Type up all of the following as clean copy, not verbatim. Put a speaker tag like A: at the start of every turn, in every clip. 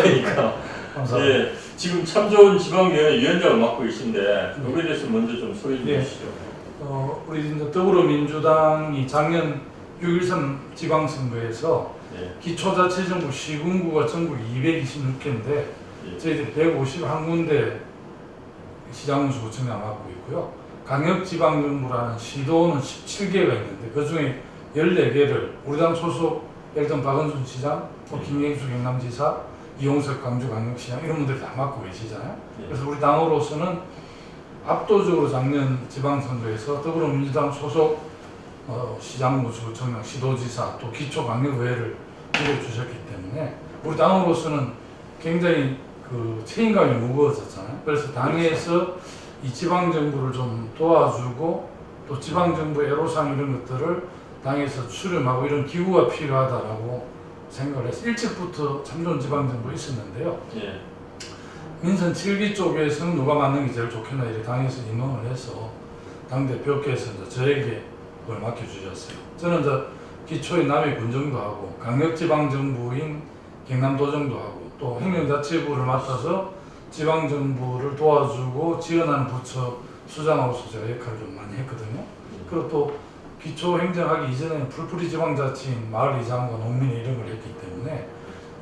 A: 그러니까.
B: 감사합니다.
A: 예, 지금 참 좋은 지방위원회 위원장을 맡고 계신데 여기에 대해서 먼저 좀 소개 좀 해주시죠.
B: 우리 이제 더불어민주당이 작년 6.13 지방선거에서
A: 예,
B: 기초자치정부 시군구가 전국 226개인데
A: 예,
B: 저희들이 151군데 시장군수구청장 맡고 있고요. 강력지방정부라는 시도는 17개가 있는데 그 중에 14개를 우리 당 소속 예를 들면 박은순 시장, 김경수 경남지사, 이용석 광주광역시장 이런 분들이 다 맡고 계시잖아요.
A: 예.
B: 그래서 우리 당으로서는 압도적으로 작년 지방선거에서 더불어민주당 소속 시장군수구청장, 시도지사 또 기초광역의회를 이뤄주셨기 때문에 우리 당으로서는 굉장히 그 책임감이 무거워졌잖아요. 그래서 당에서 이 지방정부를 좀 도와주고 또 지방정부 애로사항 이런 것들을 당에서 수렴하고 이런 기구가 필요하다라고 생각을 해서 일찍부터 참 좋은 지방정부 있었는데요.
A: 예,
B: 민선 7기 쪽에서는 누가 맡는 게 제일 좋겠나 이렇게 당에서 임명을 해서 당대표께서 이제 저에게 그걸 맡겨주셨어요. 저는 이제 기초의 남해 군정도 하고 강력지방정부인 경남도정도 하고 또 행정자치부를 맡아서 지방정부를 도와주고 지원하는 부처 수장으로서 제가 역할을 좀 많이 했거든요. 그리고 또 기초행정하기 이전에는 풀뿌리 지방자치인 마을이장과 농민회 이런 걸 했기 때문에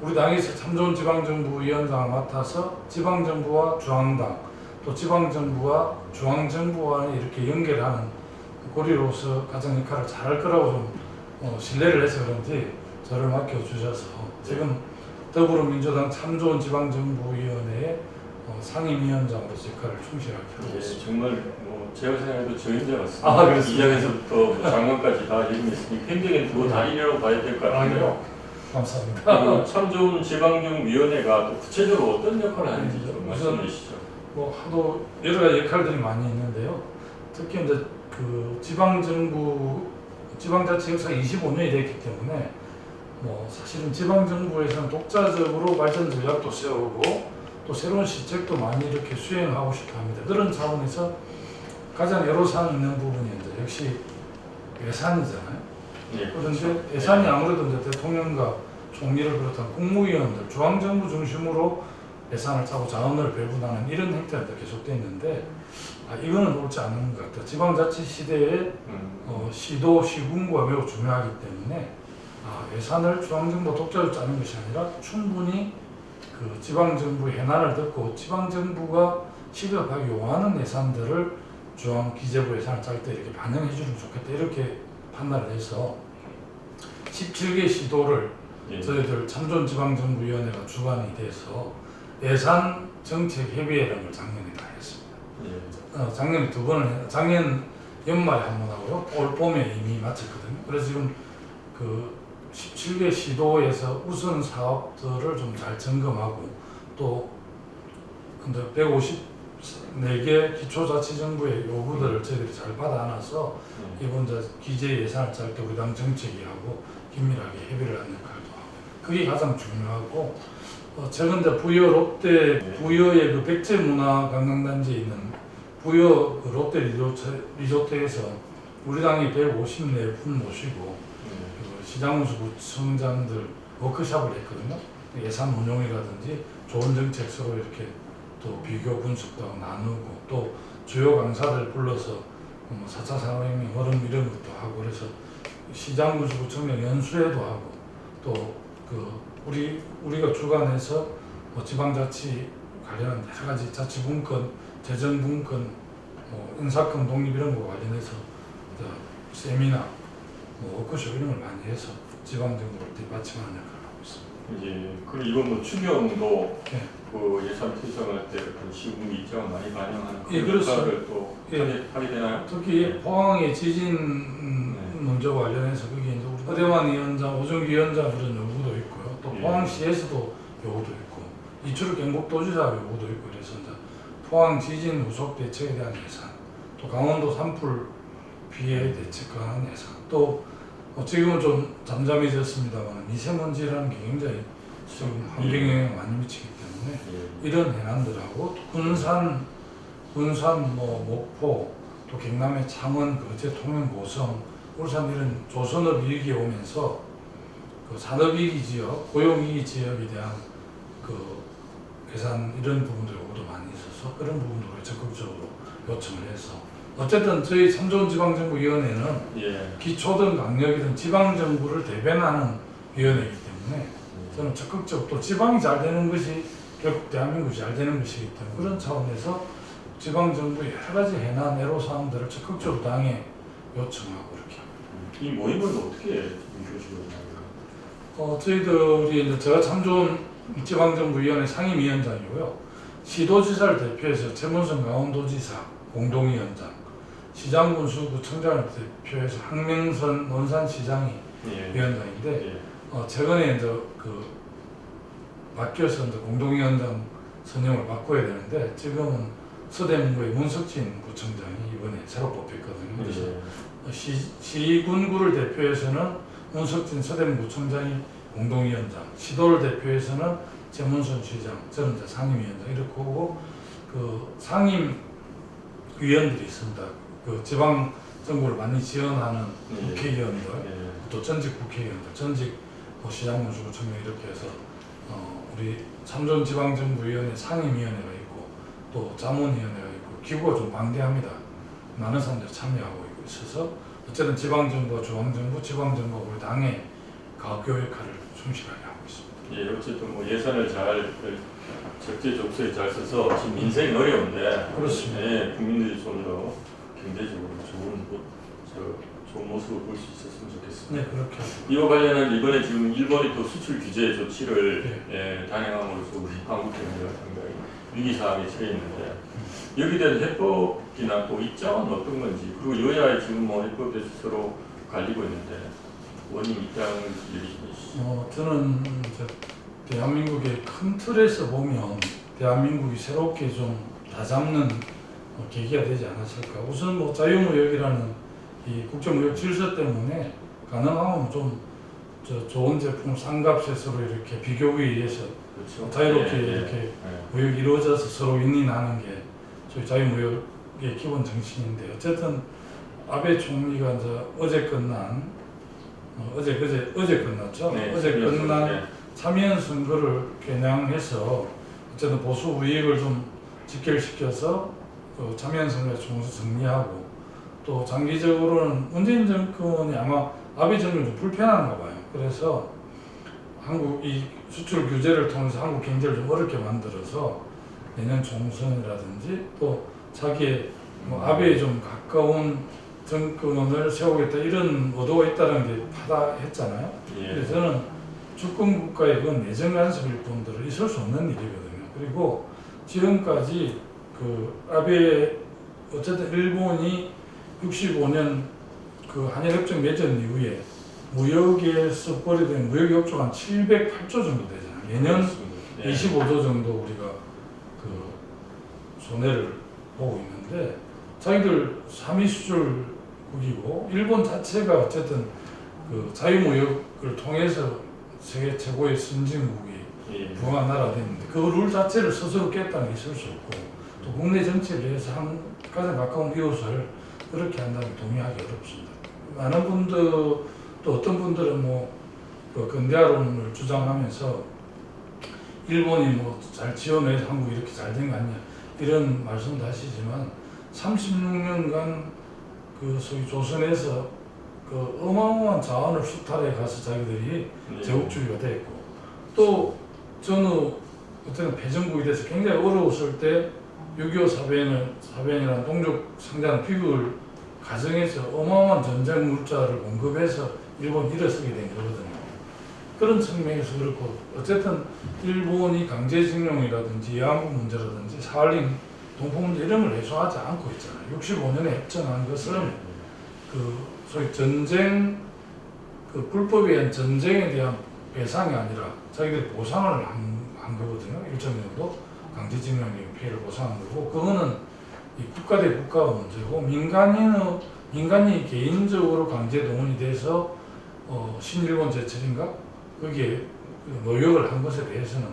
B: 우리 당에서 참 좋은 지방정부위원장을 맡아서 지방정부와 중앙당 또 지방정부와 중앙정부와 이렇게 연결하는 고리로서 가장 역할을 잘할 거라고 좀 신뢰를 해서 그런지 저를 맡겨주셔서 지금 더불어민주당 참 좋은 지방정부위원회의 상임위원장으로서 역할을 충실하게 하고
A: 예,
B: 있습니다.
A: 정말 뭐 제가 생각해도 저 혼자 같습니다.
B: 아, 그렇습니다.
A: 이장에서부터 뭐 장관까지 다 이름이 있으니 굉장히 두고 다리라고 봐야 될 것 같아요.
B: 감사합니다.
A: 그리고 참 좋은 지방정위원회가 또 구체적으로 어떤 역할을 하는지 좀
B: 우선
A: 말씀해 주시죠.
B: 하도 여러 가지 역할들이 많이 있는데요. 특히 이제 그 지방자치 역사가 25년이 됐기 때문에 사실은 지방정부에서는 독자적으로 발전 전략도 세우고 또 새로운 시책도 많이 이렇게 수행하고 싶어 합니다. 그런 차원에서 가장 애로사항 있는 부분이 이제 역시 예산이잖아요.
A: 예,
B: 그런데 예산이 아무래도 이제 대통령과 총리를 비롯한 국무위원들, 중앙정부 중심으로 예산을 짜고 자원을 배분하는 이런 행태가 계속되어 있는데 이거는 옳지 않은 것 같아요. 지방자치 시대에 시도, 시군구가 매우 중요하기 때문에 예산을 중앙정부 독자로 짜는 것이 아니라 충분히 그 지방정부의 해난을 듣고 지방정부가 시급하게 요구하는 예산들을 중앙기재부 예산을 짤 때 이렇게 반영해 주면 좋겠다 이렇게 판단을 해서 17개 시도를
A: 예.
B: 저희들 참좋은 지방정부위원회가 주관이 돼서 예산 정책 협의회라는 걸 작년에 다 했습니다.
A: 예.
B: 작년에 2번을 작년 연말에 한 번 하고요. 올 봄에 이미 마쳤거든요. 그래서 지금 그 17개 시도에서 우선 사업들을 좀 잘 점검하고 또 근데 154개 기초자치정부의 요구들을 저희들이 잘 받아 안아서 이번 기재 예산을 짤 때 우리 당 정책위하고 긴밀하게 협의를 하는 역할도 하고 그게 가장 중요하고 최근 부여 롯데 부여의 그 백제문화관광단지에 있는 부여 그 롯데 리조트에서 우리 당이 154분 모시고 시장군수 구청장들 워크숍을 했거든요. 예산 운용이라든지 좋은 정책 서로 이렇게 또 비교 분석도 나누고 또 주요 강사들 불러서 4차 산업혁명 흐름 이런 것도 하고 그래서 시장군수 구청장 연수회도 하고 또 우리가 주관해서 지방자치 관련한 여러 가지 자치분권, 재정분권, 인사권 독립 이런 거 관련해서 세미나 워크숍 이런 걸 많이 해서 지방정부를 뒷받침하는 역할을 하고 있습니다.
A: 예, 그리고 이번 추경도
B: 네.
A: 그 예산 편성할 때 그 시군 입장을 많이 반영하는
B: 예,
A: 그런
B: 그렇습니다.
A: 역할을 또 하게 되나요?
B: 특히 포항의 지진 문제와 관련해서 거기 이제 우리 허대만 위원장, 오정기 위원장 그런 요구도 있고요. 또 포항시에서도 요구도 있고 이철우 경북도지사 요구도 있고 그래서 이제 포항 지진 후속 대책에 대한 예산, 또 강원도 산불 피해 대책에 관한 예산, 또 지금은 좀 잠잠해졌습니다만 미세먼지라는 게 굉장히 지금 환경 영향을 많이 미치기 때문에 이런 해난들하고 또 군산 목포 또 경남의 창원, 거제, 통영, 고성, 울산 이런 조선업 위기에 오면서 그 산업위기 지역, 고용위기 지역에 대한 그 그 예산 이런 부분들 요구도 많이 있어서 그런 부분으로 적극적으로 요청을 해서 어쨌든 저희 참 좋은 지방정부위원회는
A: 예.
B: 기초든 강력이든 지방정부를 대변하는 위원회이기 때문에 저는 적극적으로 또 지방이 잘 되는 것이 결국 대한민국이 잘 되는 것이기 때문에 그런 차원에서 지방정부의 여러 가지 해난 애로사항들을 적극적으로 당에 요청하고 이렇게 합니다.
A: 이 모임을 어떻게 인교식으로 나요?
B: 저희들이 이제 제가 참 좋은 지방정부위원회 상임위원장이고요. 시도지사를 대표해서 최문선 강원도지사 공동위원장, 시장군수구청장을 대표해서 황명선 논산시장이
A: 예.
B: 위원장인데
A: 예.
B: 최근에 이제 그 바뀌어서 이제 공동위원장 선임을 바꿔야 되는데 지금은 서대문구의 문석진 구청장이 이번에 새로 뽑혔거든요. 그래서 시군구를 대표해서는 문석진 서대문구청장이 공동위원장, 시도를 대표해서는 최문선 시장, 저는 이제 상임위원장 이렇게 하고 그 상임 위원들이 있습니다. 그 지방 정부를 많이 지원하는 국회의원들, 또 전직 국회의원들, 전직 시장군수구청장 이렇게 해서 우리 참좋은 지방정부위원회 상임위원회가 있고 또 자문위원회가 있고 기구가 좀 방대합니다. 많은 사람들이 참여하고 있어서 어쨌든 지방정부와 중앙정부, 지방정부가 우리 당의 가교 역할을 충실하게 하고 있습니다.
A: 예, 어쨌든 뭐 예산을 잘 적재적소에 잘 써서 지금 민생이 어려운데
B: 그렇습니다.
A: 예, 국민들이 좀 더 경제적으로 좋은 모습을 볼 수 있었으면 좋겠습니다.
B: 네, 그렇게.
A: 이와 관련한 이번에 지금 일본이 또 수출 규제 조치를
B: 네.
A: 단행함으로써 우리 한국 경제가 상당히 위기 상황에 처해 있는데 여기에 대한 해법이나 또 입장은 어떤 건지 그리고 여야의 지금 뭐 해법에 대해서 서로 갈리고 있는데 원님 입장을 얘기 좀 해주시죠.
B: 저는 이제 대한민국의 큰 틀에서 보면 대한민국이 새롭게 좀 다잡는 계기가 되지 않았을까. 우선 뭐 자유무역이라는 이 국제무역 질서 때문에 가능하면 좀 좋은 제품 싼값에 서로 이렇게 비교에 의해서
A: 그렇죠.
B: 자유롭게
A: 예,
B: 이렇게
A: 예.
B: 무역이 이루어져서 서로 윈윈하는 게 저희 자유무역의 기본 정신인데 어쨌든 아베 총리가 이제 어제 끝난 어제 끝났죠.
A: 네,
B: 어제 끝난
A: 네.
B: 참여연 선거를 겨냥해서 어쨌든 보수 우익을 좀 직결시켜서 참여연 선거에 총수 정리하고 또 장기적으로는 문재인 정권이 아마 아베 정권이 좀 불편한가 봐요. 그래서 한국 이 수출 규제를 통해서 한국 경제를 좀 어렵게 만들어서 내년 총선이라든지 또 자기의 뭐 아베에 좀 가까운 정권을 세우겠다 이런 의도가 있다는 게 파다했잖아요.
A: 예.
B: 그래서 저는 주권 국가의 그건 내정 간섭일 뿐더러 있을 수 없는 일이거든요. 그리고 지금까지 그 아베 어쨌든 일본이 65년 그 한일협정 맺은 이후에 무역에서 벌이된 무역 역조가 한 708조 정도 되잖아요. 매년
A: 예.
B: 25조 정도 우리가 그 손해를 보고 있는데 자기들 3위 수출국이고 일본 자체가 어쨌든 그 자유무역을 통해서 세계 최고의 선진국이
A: 예.
B: 부강한 나라가 됐는데 그 룰 자체를 스스로 깼다는 게 있을 수 없고 또 국내 정치에 대해서 가장 가까운 이웃을 그렇게 한다면 동의하기 어렵습니다. 많은 분들 또 어떤 분들은 그 근대화론을 주장하면서 일본이 뭐 잘 지원해서 한국이 이렇게 잘 된 거 아니냐 이런 말씀도 하시지만 36년간 그 소위 조선에서 그 어마어마한 자원을 수탈해 가서 자기들이 제국주의가 됐고 또 저는 그때는 패전국이 돼서 굉장히 어려웠을 때 6.25 사변이라는 동족 상대하는 비극을 가정해서 어마어마한 전쟁 물자를 공급해서 일본이 일어서게 된 거거든요. 그런 측면에서 그렇고 어쨌든 일본이 강제징용이라든지 위안부 문제라든지 사할린 동포 문제 이런 걸 해소하지 않고 있잖아요. 65년에 협정한 것은 그 소위 전쟁 그 불법에 의한 전쟁에 대한 배상이 아니라 자기들이 보상을 한 거거든요. 일정 정도 강제징용의 피해를 보상한 거고 그거는 이 국가 대 국가가 문제고 민간이 개인적으로 강제 동원이 돼서 신일본 제철인가 거기에 노역을 한 것에 대해서는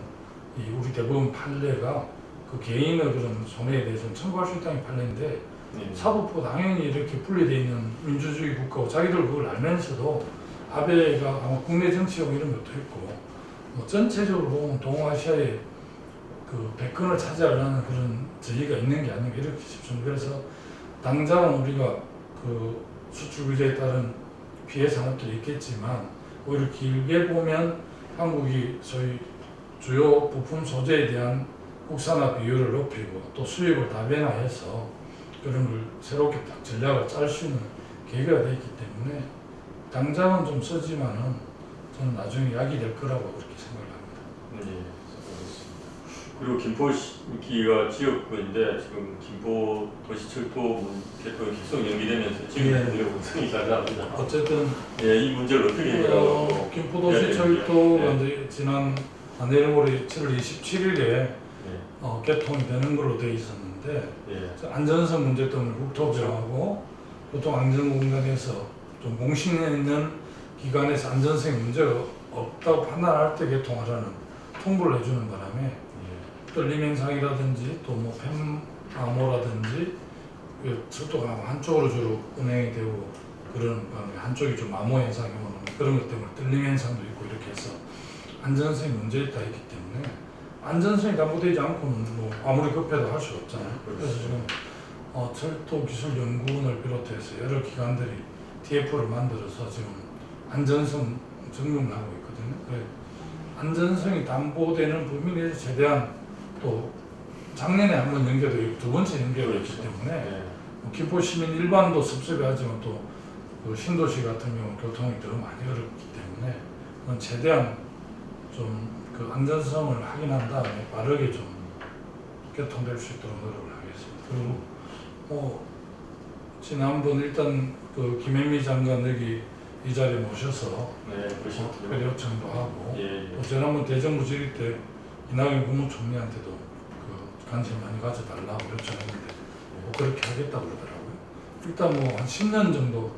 B: 이 우리 대법원 판례가 그 개인의 그런 손해에 대해서는 청구할 수 있다는 판례인데 사법부 당연히 이렇게 분리되어 있는 민주주의 국가고 자기들 그걸 알면서도 아베가 아마 국내 정치용 이런 것도 했고 전체적으로 보면 동아시아의 그 백근을 차지하려는 그런 저희가 있는 게 아닌가 이렇게 싶습니다. 그래서 당장은 우리가 그 수출 규제에 따른 피해 산업들이 있겠지만 오히려 길게 보면 한국이 소위 주요 부품 소재에 대한 국산화 비율을 높이고 또 수입을 다변화해서 그런 걸 새롭게 딱 전략을 짤 수 있는 계기가 되어 있기 때문에 당장은 좀 쓰지만은 저는 나중에 약이 될 거라고 그렇게 생각을 합니다.
A: 네, 알겠습니다. 그리고 김포시가 지역구인데 지금 김포 도시철도 개통이 계속 연기되면서 지역구의 운성이 잘 나옵니다.
B: 어쨌든
A: 예, 이 문제를 어떻게 해결하고
B: 김포도시철도가
A: 네.
B: 이제 지난 내일 모레 7월 27일에
A: 네,
B: 개통이 되는 걸로 되어 있었는데
A: 예,
B: 안전성 문제 때문에 국토부하고 교통안전공단에서 좀 공신력 있는 기관에서 안전성에 문제가 없다고 판단할 때 개통하라는 통보를 해주는 바람에
A: 예.
B: 떨림 현상이라든지 또 뭐 폐암호라든지 그 철도가 한쪽으로 주로 운행이 되고 그런 바람에 한쪽이 좀 암호 현상이 오는 그런 것 때문에 떨림 현상도 있고 이렇게 해서 안전성이 문제 있다 있기 때문에 안전성이 담보되지 않고는 뭐 아무리 급해도 할 수 없잖아요. 그래서 지금 철도기술연구원을 비롯해서 여러 기관들이 TF를 만들어서 지금 안전성 점검을 하고 있거든요. 그래 안전성이 담보되는 부분에 최대한 또 작년에 한번 연계도 있고 두 번째 연계가 있기 때문에
A: 예.
B: 김포 시민 일반도 섭섭해하지만 또 그 신도시 같은 경우 교통이 더 많이 어렵기 때문에 그건 최대한 좀 그 안전성을 확인한 다음에 빠르게 좀 개통될 수 있도록 노력을 하겠습니다. 그리고 뭐 지난번 일단 그 김현미 장관 여기 이 자리에 모셔서
A: 네, 그러시군요.
B: 특별 요청도 하고
A: 예,
B: 또 지난번 대정부 질의 때 이낙연 국무총리한테도 그 관심 많이 가져달라고 요청했는데 뭐 그렇게 하겠다고 그러더라고요. 일단 뭐 한 10년 정도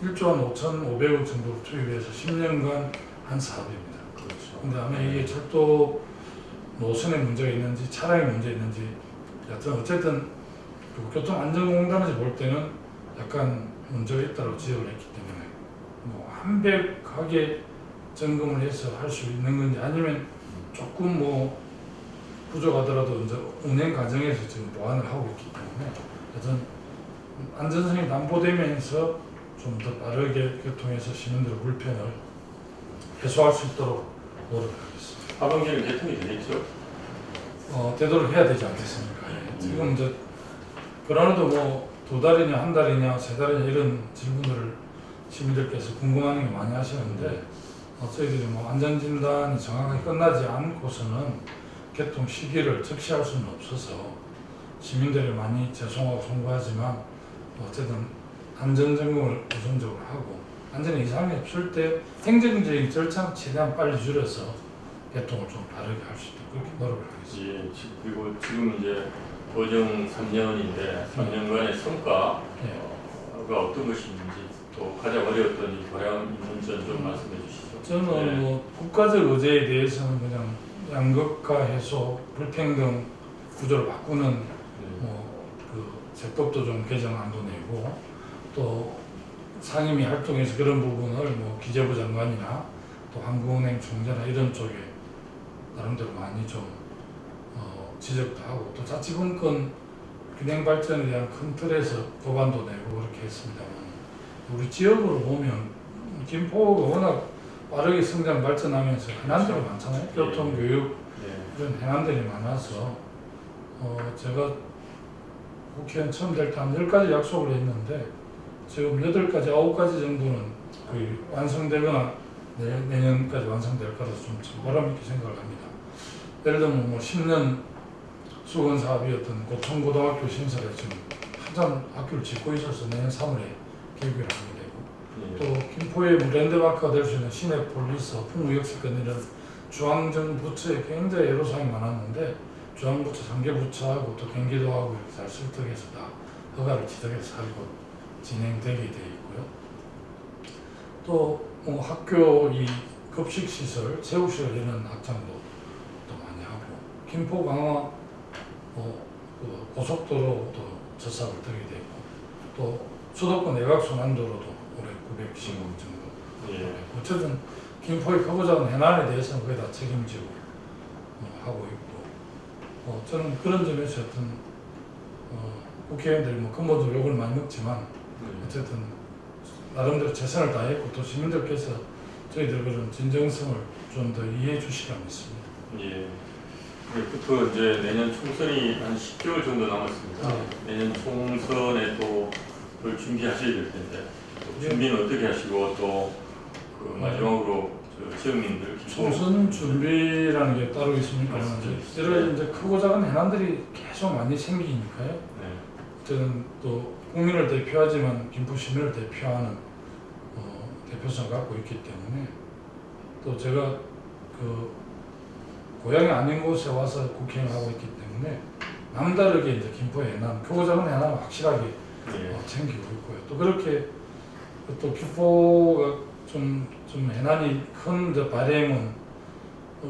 B: 1조 한 5,500억 정도 투입해서 10년간 한 사업입니다.
A: 그렇죠.
B: 근데 아마 이게 철도 노선에 문제가 있는지 차량에 문제 있는지 여튼 어쨌든 그 교통안전공단에서 볼 때는 약간 문제가 있다고 지적을 했기 때문에 뭐 완벽하게 점검을 해서 할 수 있는 건지 아니면 조금 뭐 부족하더라도 이제 운행 과정에서 지금 보완을 하고 있기 때문에 여튼 안전성이 담보되면서 좀 더 빠르게 교통해서 시민들의 불편을 해소할 수 있도록 노력하겠습니다.
A: 하반기는 개통이 되겠죠?
B: 되도록 해야 되지 않겠습니까? 예. 지금 이제 그러나도 뭐 2달이냐 한 달이냐 3달이냐 이런 질문들을 시민들께서 궁금해하는 게 많이 하시는데 저희들이 뭐 안전진단이 정확하게 끝나지 않고서는 개통 시기를 적시할 수는 없어서 시민들이 많이 죄송하고 송구하지만 어쨌든 안전점검을 우선적으로 하고 안전에 이상이 없을 때 행정적인 절차는 최대한 빨리 줄여서 개통을 좀 다르게 할 수 있도록 그렇게 노력을 하겠습니다.
A: 예, 그리고 지금 이제 고정 3년인데 3년간의 성과가
B: 예.
A: 어떤 것이 있는지 또 가장 어려웠던 이 고량 있는 점 좀 말씀해 주시죠.
B: 저는
A: 네.
B: 뭐 국가적 의제에 대해서는 그냥 양극화 해소, 불평등 구조를 바꾸는
A: 네.
B: 뭐 그 세법도 좀 개정안도 내고 또 상임위 활동에서 그런 부분을 뭐 기재부 장관이나 또 한국은행 총재나 이런 쪽에 나름대로 많이 좀 지적도 하고 또 자치분권 균형 발전에 대한 큰 틀에서 법안도 내고 그렇게 했습니다만 우리 지역으로 보면 김포가 워낙 빠르게 성장 발전하면서 해남들이 많잖아요. 교통, 교육
A: 네.
B: 이런 해남들이 많아서 제가 국회의원 처음 될 때 한 10가지 약속을 했는데 지금 8가지, 9가지 정도는 거의 완성되거나 내년까지 완성될 거라서 좀 보람 있게 생각을 합니다. 예를 들면 뭐 10년 수건 사업이었던 고천고등학교 신설에 지금 한참 학교를 짓고 있어서 내년 3월에 개교를 하게 되고
A: 예.
B: 또 김포의 뭐 랜드마크가 될 수 있는 시내폴리스, 풍무역세권 이런 중앙정부처에 굉장히 애로사항이 많았는데 중앙부처, 상계부처하고 또 경기도하고 이렇게 잘 설득해서 다 허가를 지정해서 살고 진행되게 되어 있고요. 또 뭐 학교 이 급식시설, 체육시설 이런 확장도 또 많이 하고 김포 강화 그 고속도로도 접사를 되게 되고 또 수도권 내곽순환도로도 올해 910억 정도.
A: 예.
B: 어쨌든 김포의 크고 작은 해난에 대해서는 거의 다 책임지고 하고 있고 저는 그런 점에서 어떤 국회의원들이 뭐 근본적으로 욕을 많이 먹지만 어쨌든 나름대로 최선을 다했고 또 시민들께서 저희들 그런 진정성을 좀 더 이해해 주시라고 믿습니다.
A: 예. 그부터 이제 내년 총선이 한 10개월 정도 남았습니다. 내년 총선에 또 그걸 준비하셔야 될 텐데 또 준비는 어떻게 하시고 또 그 마지막으로 지역민들
B: 총선 준비라는 게 따로 있습니까? 여러 이제 크고 작은 해난들이 계속 많이 생기니까요.
A: 네.
B: 저는 또 국민을 대표하지만 김포 시민을 대표하는 대표성을 갖고 있기 때문에 또 제가 그 고향이 아닌 곳에 와서 국회의원을 하고 있기 때문에 남다르게 이제 김포 해난, 크고 작은 해난을 확실하게 챙기고 있고요. 또 그렇게 또 김포가 좀 해난이 큰 발행은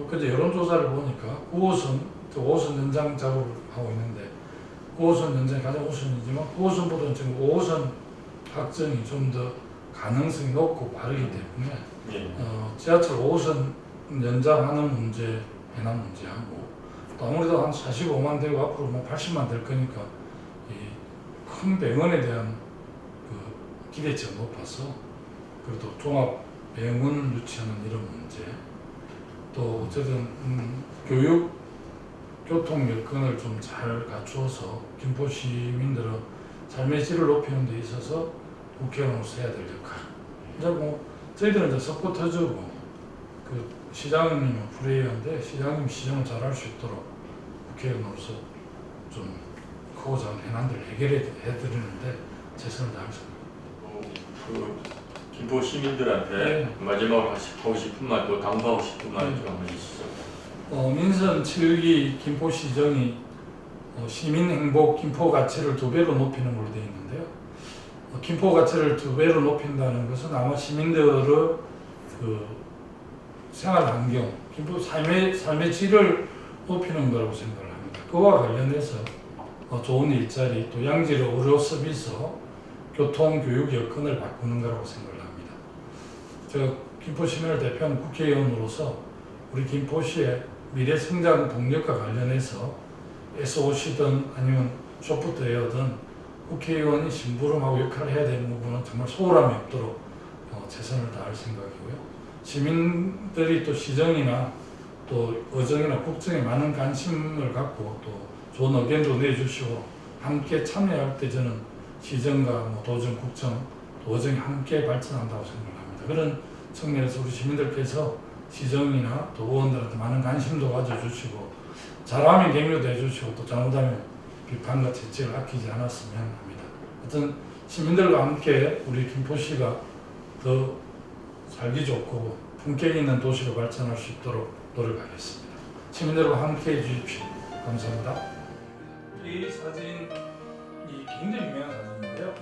B: 그제 여론조사를 보니까 5호선 연장 작업을 하고 있는데 5호선 연장이 가장 우선이지만 9호선보다는 지금 5호선 확정이 좀 더 가능성이 높고 빠르기 때문에 지하철 5호선 연장하는 문제, 해난 문제하고 또 아무래도 한 45만 되고 앞으로 뭐 80만 될 거니까 이 큰 병원에 대한 그 기대치가 높아서 그리고 또 종합 병원 유치하는 이런 문제 또 어쨌든 교육 교통 여건을 좀 잘 갖추어서 김포 시민들의 삶의 질을 높이는 데 있어서 국회의원으로서 해야 될 역할. 이제 뭐 저희들은 이제 석고 터주고 그 시장님은 불회의원인데 시장님 시정을 잘할 수 있도록 국회의원으로서 좀 크고 작은 해난들을 해결해 드리는데 최선을 다하겠습니다.
A: 그 김포 시민들한테 마지막으로 하고 싶은 말 또 당부하고 싶은 말 좀 한번 해주시죠.
B: 민선 7기 김포시정이 시민 행복 김포 가치를 2배로 높이는 걸로 되어 있는데요. 김포 가치를 2배로 높인다는 것은 아마 시민들의 그 생활 환경, 김포 삶의 질을 높이는 거라고 생각을 합니다. 그와 관련해서 좋은 일자리, 또 양질 의료 서비스, 교통, 교육 여건을 바꾸는 거라고 생각을 합니다. 제가 김포 시민을 대표하는 국회의원으로서 우리 김포시의 미래 성장 동력과 관련해서 SOC든 아니면 소프트웨어든 국회의원이 심부름하고 역할을 해야 되는 부분은 정말 소홀함이 없도록 최선을 다할 생각이고요. 시민들이 또 시정이나 또 의정이나 국정에 많은 관심을 갖고 또 좋은 의견도 내주시고 함께 참여할 때 저는 시정과 뭐 도정, 국정, 또 의정이 함께 발전한다고 생각합니다. 그런 측면에서 우리 시민들께서 시정이나 또 의원들한테 많은 관심도 가져주시고 잘하면 격려도 해주시고 또 잘못하면 비판과 채찍을 아끼지 않았으면 합니다. 하여튼 시민들과 함께 우리 김포시가 더 살기 좋고 품격 있는 도시로 발전할 수 있도록 노력하겠습니다. 시민들과 함께 해주십시오. 감사합니다. 이 사진이 굉장히 유명한 사진인데요.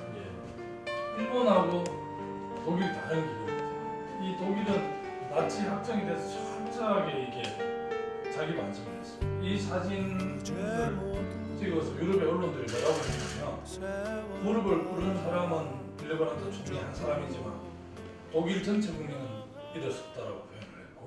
B: 일본하고 독일이 다른 길입니다. 이 독일은 나치 확정이 돼서 철저하게 이게 자기 반성을 했습니다. 이 사진을 찍어서 유럽의 언론들이 뭐라고 했냐면 무릎을 꿇은 사람은 일본한테 총리 한 사람이지만 독일 전체 국민은 일어섰다라고